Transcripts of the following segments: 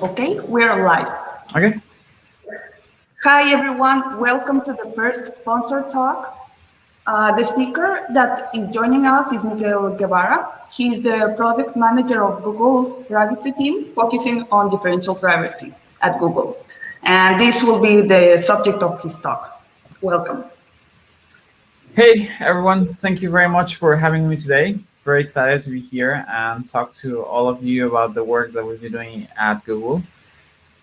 Okay, we're live. Okay. Hi, everyone. Welcome to the first sponsor talk. The speaker that is joining us is Miguel Guevara. He's the product manager of Google's privacy team, focusing on differential privacy at Google. And this will be the subject of his talk. Welcome. Hey, everyone. Thank you very much for having me today. Very excited to be here and talk to all of you about the work that we've been doing at Google.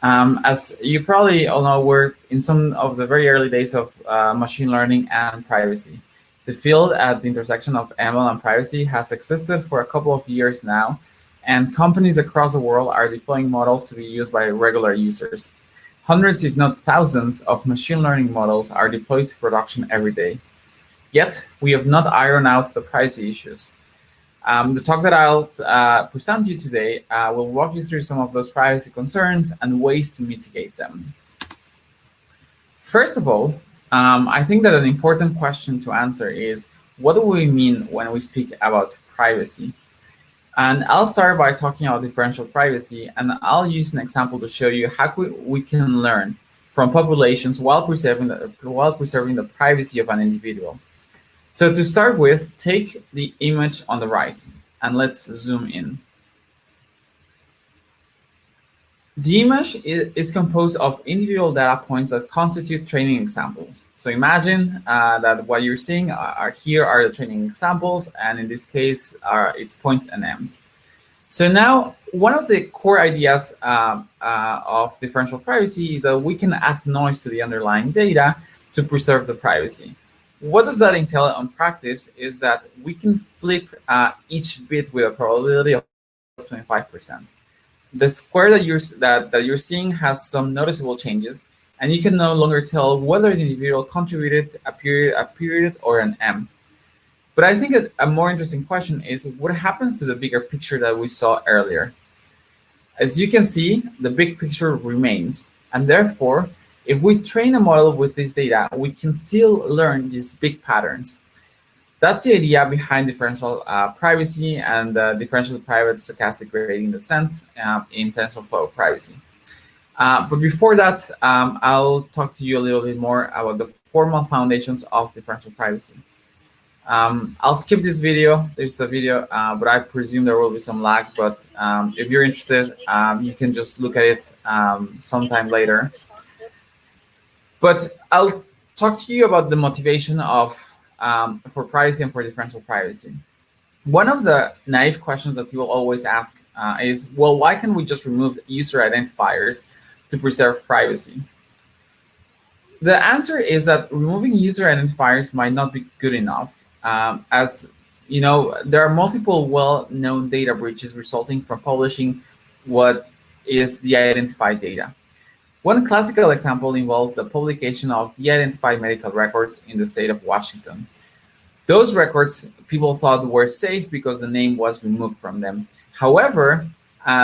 As you probably all know, we're in some of the very early days of machine learning and privacy. The field at the intersection of ML and privacy has existed for a couple of years now, and companies across the world are deploying models to be used by regular users. Hundreds, if not thousands, of machine learning models are deployed to production every day. Yet, we have not ironed out the privacy issues. The talk that I'll present to you today will walk you through some of those privacy concerns and ways to mitigate them. First of all, I think that an important question to answer is, what do we mean when we speak about privacy? And I'll start by talking about differential privacy, and I'll use an example to show you how we can learn from populations while preserving the privacy of an individual. So to start with, take the image on the right, and let's zoom in. The image is composed of individual data points that constitute training examples. So imagine that what you're seeing here are the training examples, and in this case, it's points and m's. So now, one of the core ideas of differential privacy is that we can add noise to the underlying data to preserve the privacy. What does that entail on practice is that we can flip each bit with a probability of 25%. The square that you're seeing has some noticeable changes, and you can no longer tell whether the individual contributed a period or an M. But I think a more interesting question is, what happens to the bigger picture that we saw earlier? As you can see, the big picture remains, and therefore, if we train a model with this data, we can still learn these big patterns. That's the idea behind differential privacy and differential private stochastic gradient descent in TensorFlow privacy. But before that, I'll talk to you a little bit more about the formal foundations of differential privacy. I'll skip this video. There's a video, but I presume there will be some lag. But if you're interested, you can just look at it sometime later. But I'll talk to you about the motivation for privacy and for differential privacy. One of the naive questions that people always ask is, well, why can't we just remove user identifiers to preserve privacy? The answer is that removing user identifiers might not be good enough. As you know, there are multiple well-known data breaches resulting from publishing what is de-identified data. One classical example involves the publication of de-identified medical records in the state of Washington. Those records people thought were safe because the name was removed from them. However,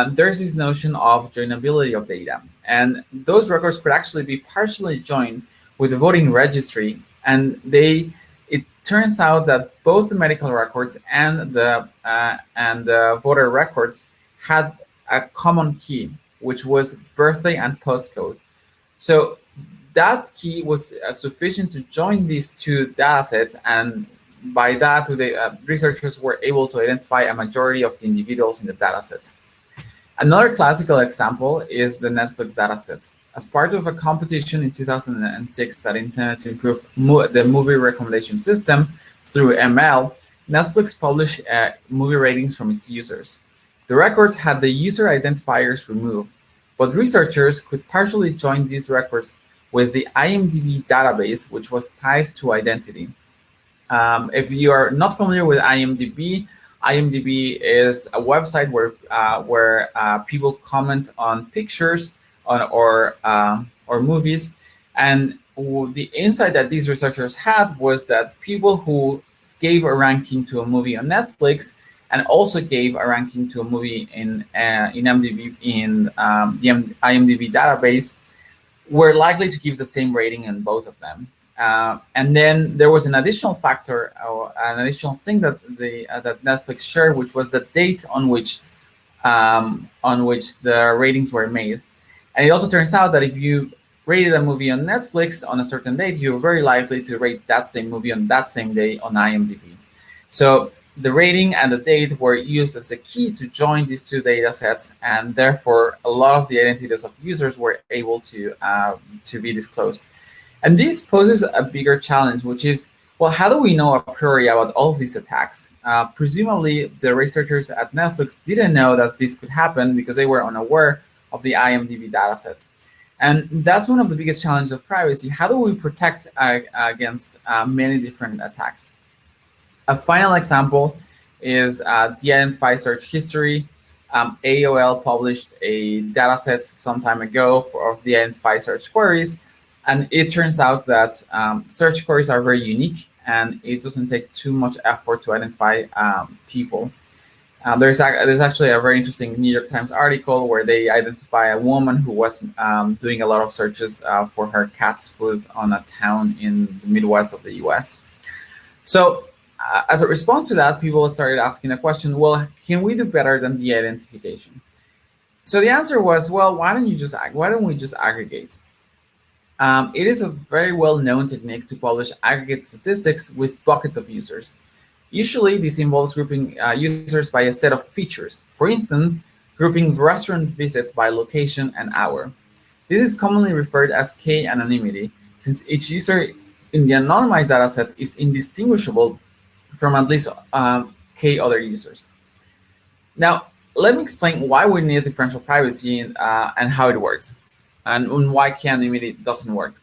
there's this notion of joinability of data, and those records could actually be partially joined with the voting registry, and it turns out that both the medical records and the voter records had a common key, which was birthday and postcode. So that key was sufficient to join these two data sets, and by that, the researchers were able to identify a majority of the individuals in the data set. Another classical example is the Netflix data set. As part of a competition in 2006 that intended to improve the movie recommendation system through ML, Netflix published movie ratings from its users. The records had the user identifiers removed, but researchers could partially join these records with the IMDb database, which was tied to identity. If you are not familiar with IMDb, IMDb is a website where people comment on pictures or movies, and the insight that these researchers had was that people who gave a ranking to a movie on Netflix and also gave a ranking to a movie in the IMDb database were likely to give the same rating in both of them. And then there was an additional factor, or an additional thing that that Netflix shared, which was the date on which on which the ratings were made. And it also turns out that if you rated a movie on Netflix on a certain date, you're very likely to rate that same movie on that same day on IMDb. So the rating and the date were used as a key to join these two data sets, and therefore a lot of the identities of users were able to be disclosed. And this poses a bigger challenge, which is, well, how do we know a priori about all of these attacks? Presumably, the researchers at Netflix didn't know that this could happen because they were unaware of the IMDb dataset. And that's one of the biggest challenges of privacy. How do we protect against many different attacks? A final example is de-identify search history. AOL published a dataset some time ago of de-identify search queries. And it turns out that search queries are very unique, and it doesn't take too much effort to identify people. There's actually a very interesting New York Times article where they identify a woman who was doing a lot of searches for her cat's food on a town in the Midwest of the US. So as a response to that, people started asking the question, well, can we do better than de-identification? So the answer was, well, why don't we just aggregate? It is a very well-known technique to publish aggregate statistics with buckets of users. Usually, this involves grouping users by a set of features. For instance, grouping restaurant visits by location and hour. This is commonly referred as k-anonymity, since each user in the anonymized dataset is indistinguishable from at least k other users. Now, let me explain why we need differential privacy and how it works, and why k-anonymity doesn't work.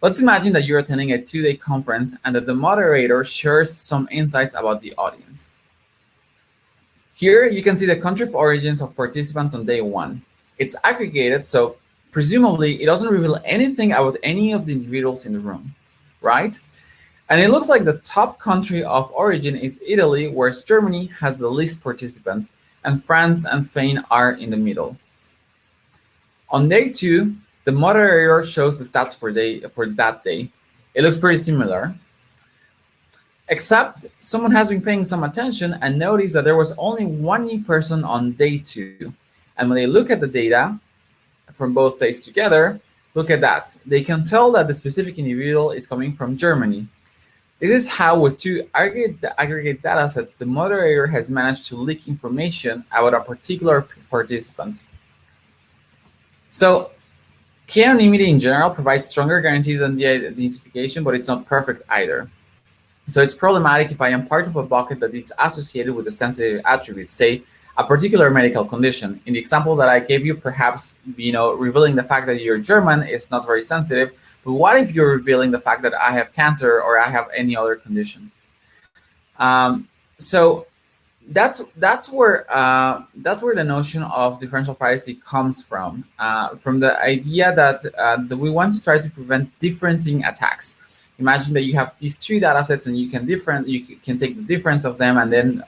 Let's imagine that you're attending a 2-day conference and that the moderator shares some insights about the audience. Here, you can see the country of origins of participants on day 1. It's aggregated, so presumably it doesn't reveal anything about any of the individuals in the room, right? And it looks like the top country of origin is Italy, whereas Germany has the least participants, and France and Spain are in the middle. On day 2, the moderator shows the stats for that day. It looks pretty similar, except someone has been paying some attention and noticed that there was only one new person on day 2. And when they look at the data from both days together, look at that. They can tell that the specific individual is coming from Germany. This is how, with two aggregate data sets, the moderator has managed to leak information about a particular participant. So k-anonymity in general provides stronger guarantees than the identification, but it's not perfect either. So it's problematic if I am part of a bucket that is associated with a sensitive attribute, say a particular medical condition. In the example that I gave you, perhaps revealing the fact that you're German is not very sensitive. But what if you're revealing the fact that I have cancer or I have any other condition? So that's where the notion of differential privacy comes from the idea that we want to try to prevent differencing attacks. Imagine that you have these two data sets and you can take the difference of them and then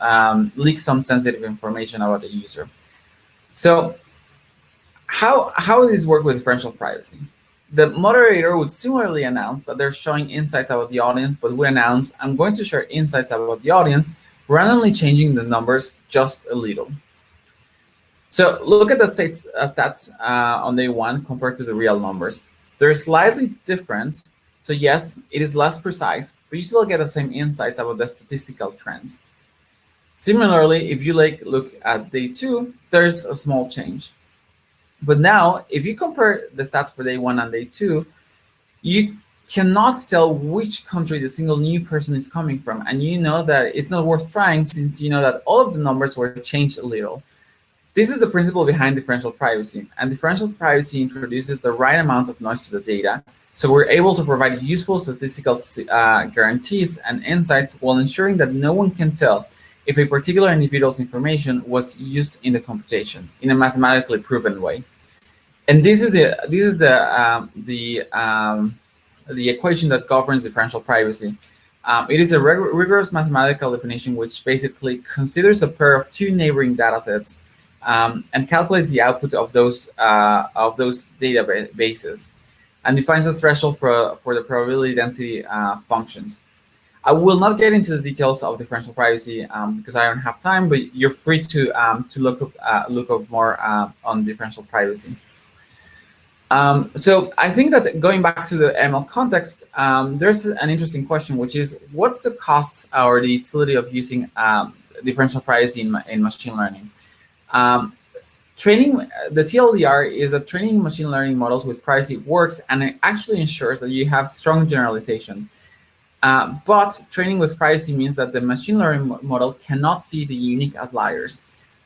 leak some sensitive information about the user. So how does this work with differential privacy? The moderator would similarly announce that they're showing insights about the audience, but would announce, I'm going to share insights about the audience, randomly changing the numbers just a little. So look at the stats on day 1 compared to the real numbers. They're slightly different. So yes, it is less precise, but you still get the same insights about the statistical trends. Similarly, if you look at day 2, there's a small change. But now, if you compare the stats for day 1 and day 2, you cannot tell which country the single new person is coming from. And you know that it's not worth trying since you know that all of the numbers were changed a little. This is the principle behind differential privacy. And differential privacy introduces the right amount of noise to the data. So we're able to provide useful statistical guarantees and insights while ensuring that no one can tell if a particular individual's information was used in the computation in a mathematically proven way. And this is the equation that governs differential privacy. It is a rigorous mathematical definition which basically considers a pair of two neighboring data sets and calculates the output of those databases and defines the threshold for the probability density functions. I will not get into the details of differential privacy because I don't have time, but you're free to look up more on differential privacy. So I think that going back to the ML context, there's an interesting question, which is what's the cost or the utility of using differential privacy in machine learning? Training, the TLDR is that training machine learning models with privacy works, and it actually ensures that you have strong generalization. But training with privacy means that the machine learning model cannot see the unique outliers.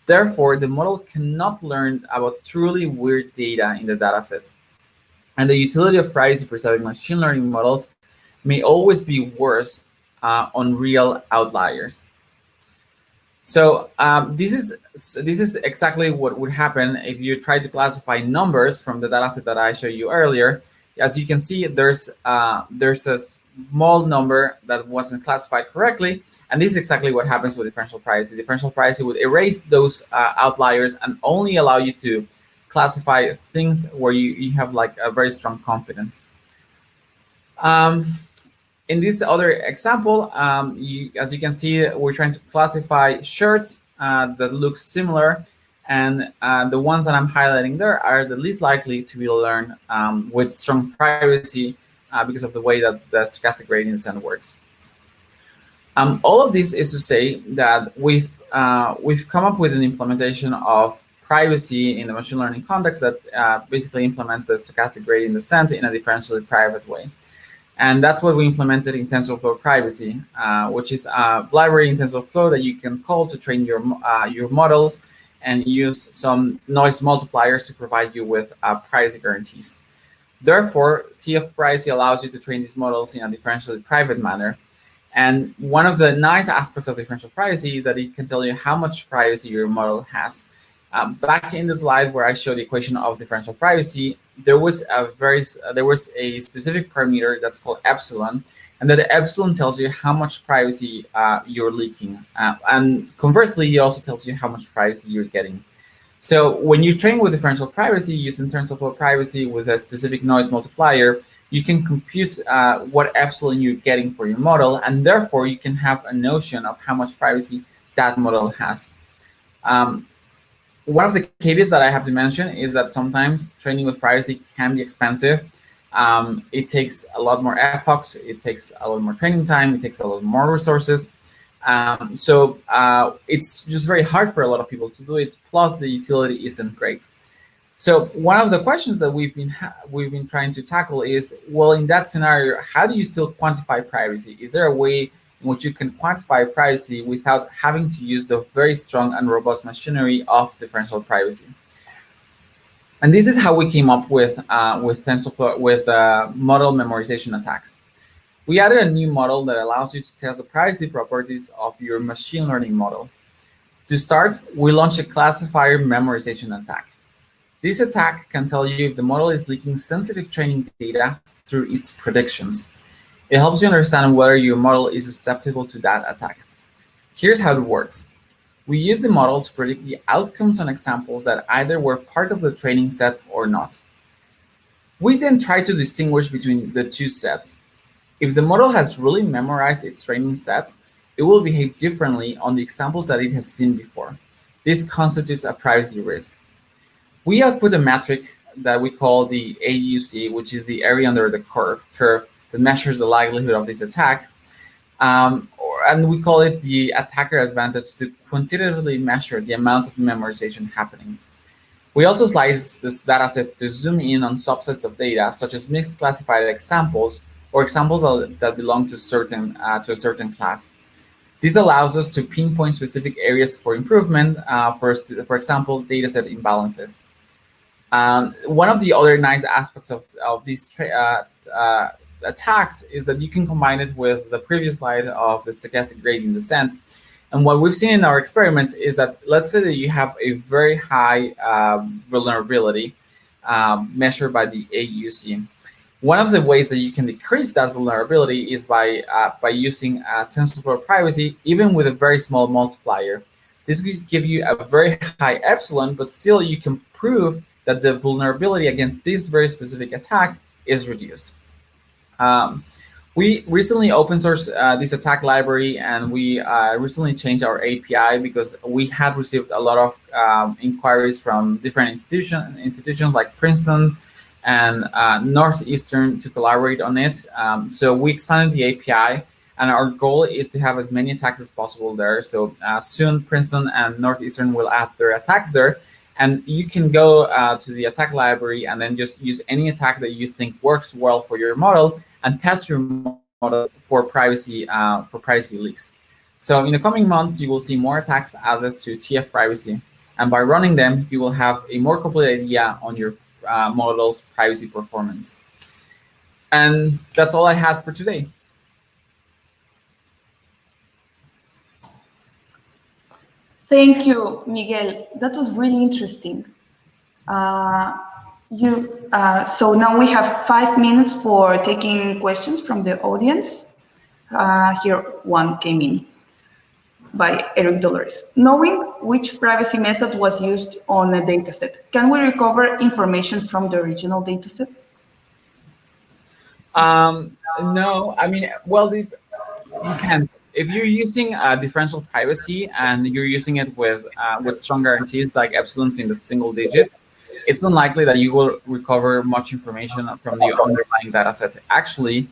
Therefore, the model cannot learn about truly weird data in the dataset. And the utility of privacy-preserving machine learning models may always be worse on real outliers. So this is exactly what would happen if you try to classify numbers from the dataset that I showed you earlier. As you can see, there's a small number that wasn't classified correctly, and this is exactly what happens with differential privacy. Differential privacy would erase those outliers and only allow you to classify things where you have like a very strong confidence. In this other example, as you can see, we're trying to classify shirts that look similar, and the ones that I'm highlighting there are the least likely to be learned with strong privacy because of the way that the stochastic gradient descent works. All of this is to say that we've come up with an implementation of privacy in the machine learning context that basically implements the stochastic gradient descent in a differentially private way. And that's what we implemented in TensorFlow Privacy, which is a library in TensorFlow that you can call to train your models and use some noise multipliers to provide you with privacy guarantees. Therefore, TF privacy allows you to train these models in a differentially private manner. And one of the nice aspects of differential privacy is that it can tell you how much privacy your model has. Back in the slide where I showed the equation of differential privacy, there was a specific parameter that's called epsilon, and that epsilon tells you how much privacy you're leaking. And conversely, it also tells you how much privacy you're getting. So when you train with differential privacy using TensorFlow Privacy with a specific noise multiplier, you can compute what epsilon you're getting for your model, and therefore you can have a notion of how much privacy that model has. One of the caveats that I have to mention is that sometimes training with privacy can be expensive. It takes a lot more epochs, it takes a lot more training time, it takes a lot more resources. So it's just very hard for a lot of people to do it, plus the utility isn't great. So one of the questions that we've been trying to tackle is, well, in that scenario, how do you still quantify privacy? Is there a way in which you can quantify privacy without having to use the very strong and robust machinery of differential privacy? And this is how we came up with TensorFlow, with model memorization attacks. We added a new model that allows you to test the privacy properties of your machine learning model. To start, we launched a classifier memorization attack. This attack can tell you if the model is leaking sensitive training data through its predictions. It helps you understand whether your model is susceptible to that attack. Here's how it works. We use the model to predict the outcomes on examples that either were part of the training set or not. We then try to distinguish between the two sets. If the model has really memorized its training set, it will behave differently on the examples that it has seen before. This constitutes a privacy risk. We output a metric that we call the AUC, which is the area under the curve that measures the likelihood of this attack. And we call it the attacker advantage to quantitatively measure the amount of memorization happening. We also slice this dataset to zoom in on subsets of data, such as mixed classified examples or examples that belong to a certain class. This allows us to pinpoint specific areas for improvement, for example, dataset imbalances. One of the other nice aspects of these attacks is that you can combine it with the previous slide of the stochastic gradient descent. And what we've seen in our experiments is that, let's say that you have a very high vulnerability measured by the AUC. One of the ways that you can decrease that vulnerability is by using TensorFlow Privacy, even with a very small multiplier. This will give you a very high epsilon, but still you can prove that the vulnerability against this very specific attack is reduced. We recently open sourced this attack library, and we recently changed our API because we had received a lot of inquiries from different institutions like Princeton and Northeastern to collaborate on it. So we expanded the API, and our goal is to have as many attacks as possible there. So soon Princeton and Northeastern will add their attacks there, and you can go to the attack library and then just use any attack that you think works well for your model and test your model for privacy leaks. So in the coming months, you will see more attacks added to TF privacy, and by running them, you will have a more complete idea on your model's privacy performance. And that's all I had for today. Thank you, Miguel. That was really interesting. So now we have 5 minutes for taking questions from the audience. Here one came in by Eric Dolores. Knowing which privacy method was used on a dataset, can we recover information from the original dataset? No, I mean, well, it depends. If you're using differential privacy and you're using it with strong guarantees like epsilons in the single digit, it's unlikely that you will recover much information from the underlying data set. Actually,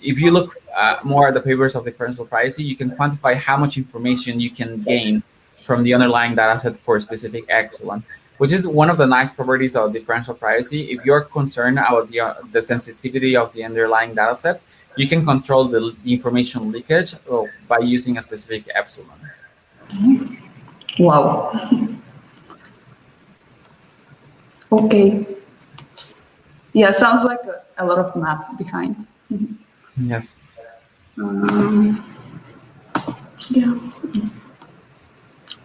if you look more at the papers of differential privacy, you can quantify how much information you can gain from the underlying data set for a specific epsilon, which is one of the nice properties of differential privacy. If you're concerned about the sensitivity of the underlying data set, you can control the information leakage by using a specific epsilon. Wow. Okay. Yeah, sounds like a lot of math behind. Yes. Yeah.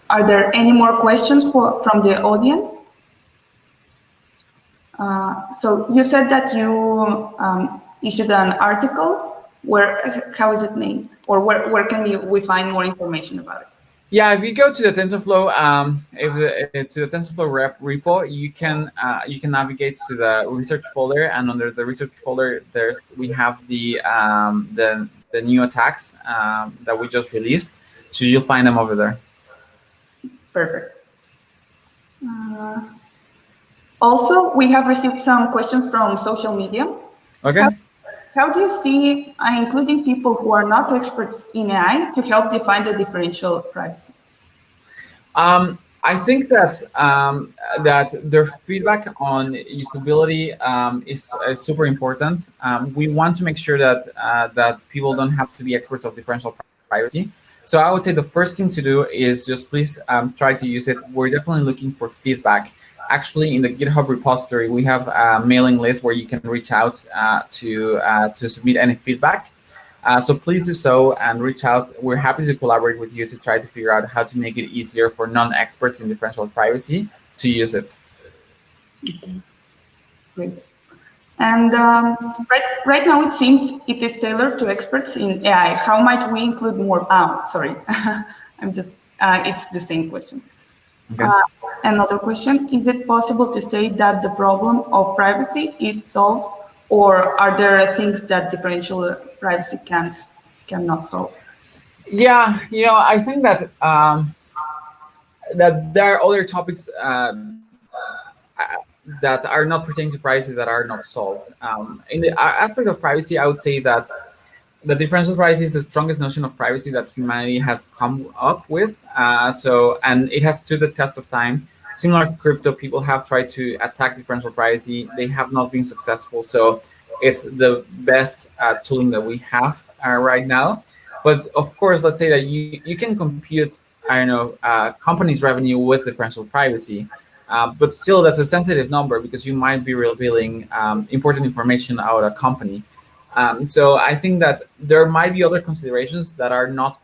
Are there any more questions from the audience? So you said that you issued an article. How is it named? Or where can we find more information about it? Yeah, if you go to the TensorFlow, to the TensorFlow repo, you can navigate to the research folder, and under the research folder, we have the new attacks that we just released. So you'll find them over there. Perfect. Also, we have received some questions from social media. Okay. How do you see including people who are not experts in AI to help define the differential privacy? I think that their feedback on usability is super important. We want to make sure that people don't have to be experts of differential privacy. So I would say the first thing to do is just please try to use it. We're definitely looking for feedback. Actually, in the GitHub repository, we have a mailing list where you can reach out to submit any feedback. So please do so and reach out. We're happy to collaborate with you to try to figure out how to make it easier for non-experts in differential privacy to use it. Okay. Great. And right now it seems it is tailored to experts in AI. How might we include more? Sorry, it's the same question. Okay. Another question, is it possible to say that the problem of privacy is solved, or are there things that differential privacy cannot solve? Yeah, I think that that there are other topics that are not pertaining to privacy that are not solved. In the aspect of privacy, I would say that the differential privacy is the strongest notion of privacy that humanity has come up with. And it has stood the test of time. Similar to crypto, people have tried to attack differential privacy. They have not been successful. So it's the best tooling that we have right now. But of course, let's say that you can compute, I don't know, companies' revenue with differential privacy. But still, that's a sensitive number because you might be revealing important information about a company. So I think that there might be other considerations that are not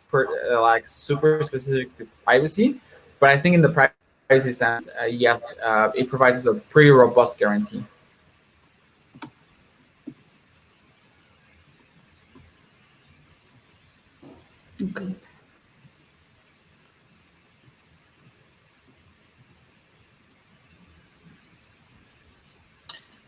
like super specific to privacy, but I think in the privacy sense, yes, it provides a pretty robust guarantee. Okay.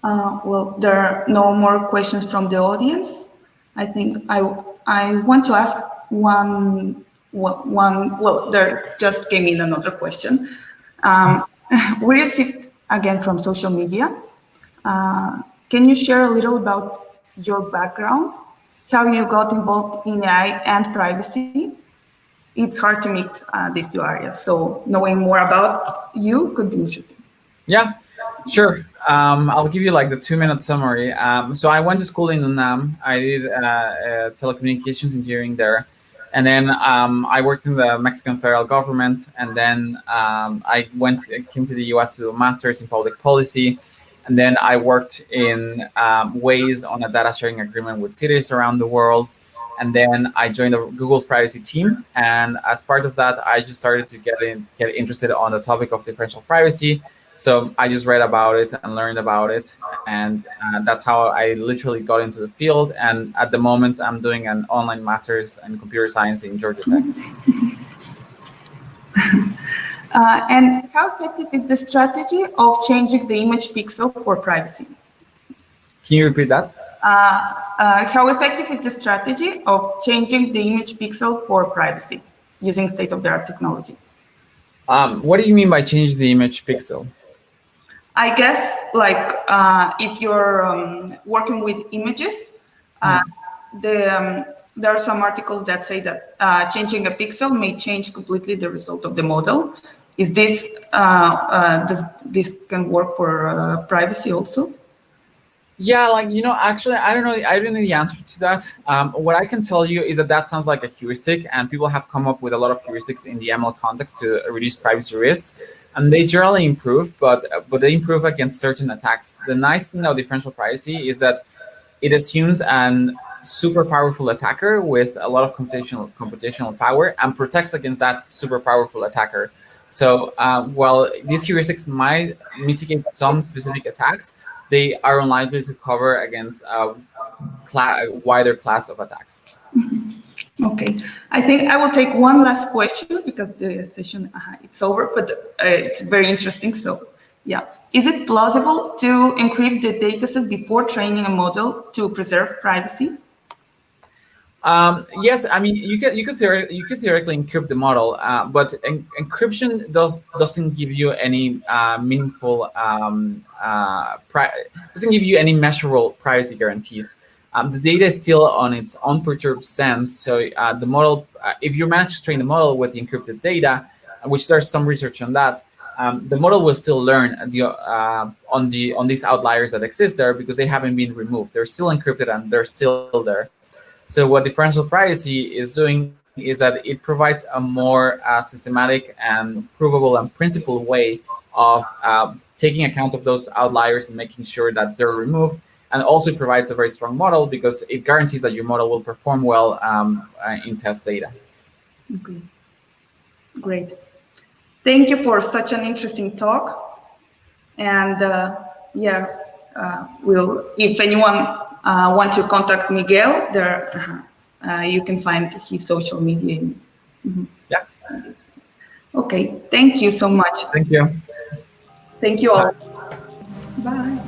Well, there are no more questions from the audience. I think I want to ask one. Well, there just came in another question. We received again from social media. Can you share a little about your background, how you got involved in AI and privacy? It's hard to mix these two areas, so knowing more about you could be interesting. Yeah, sure. I'll give you like the 2-minute summary. So I went to school in UNAM. I did telecommunications engineering there. And then I worked in the Mexican federal government. And then I came to the US to do a master's in public policy. And then I worked in ways on a data sharing agreement with cities around the world. And then I joined Google's privacy team. And as part of that, I just started to get interested on the topic of differential privacy. So I just read about it and learned about it. And that's how I literally got into the field. And at the moment, I'm doing an online master's in computer science in Georgia Tech. And how effective is the strategy of changing the image pixel for privacy? Can you repeat that? How effective is the strategy of changing the image pixel for privacy using state-of-the-art technology? What do you mean by change the image pixel? I guess like if you're working with images, there are some articles that say that changing a pixel may change completely the result of the model. Is this, does this can work for privacy also? Yeah, like, actually, I don't know. I don't know the answer to that. What I can tell you is that sounds like a heuristic, and people have come up with a lot of heuristics in the ML context to reduce privacy risks, and they generally improve, but they improve against certain attacks. The nice thing about differential privacy is that it assumes an super powerful attacker with a lot of computational power and protects against that super powerful attacker. So while these heuristics might mitigate some specific attacks, they are unlikely to cover against a wider class of attacks. Okay, I think I will take one last question because the session it's over, but it's very interesting. So yeah, is it plausible to encrypt the dataset before training a model to preserve privacy? Yes, I mean you could theoretically encrypt the model, but encryption doesn't give you any meaningful doesn't give you any measurable privacy guarantees. The data is still on its unperturbed sense. So the model, if you manage to train the model with the encrypted data, which there's some research on that, the model will still learn on these outliers that exist there because they haven't been removed. They're still encrypted and they're still there. So what differential privacy is doing is that it provides a more systematic and provable and principled way of taking account of those outliers and making sure that they're removed. And also provides a very strong model because it guarantees that your model will perform well in test data. Okay. Great. Thank you for such an interesting talk. And yeah, if anyone want to contact Miguel, there you can find his social media. Yeah. Okay. Thank you so much. Thank you. Thank you all. Bye.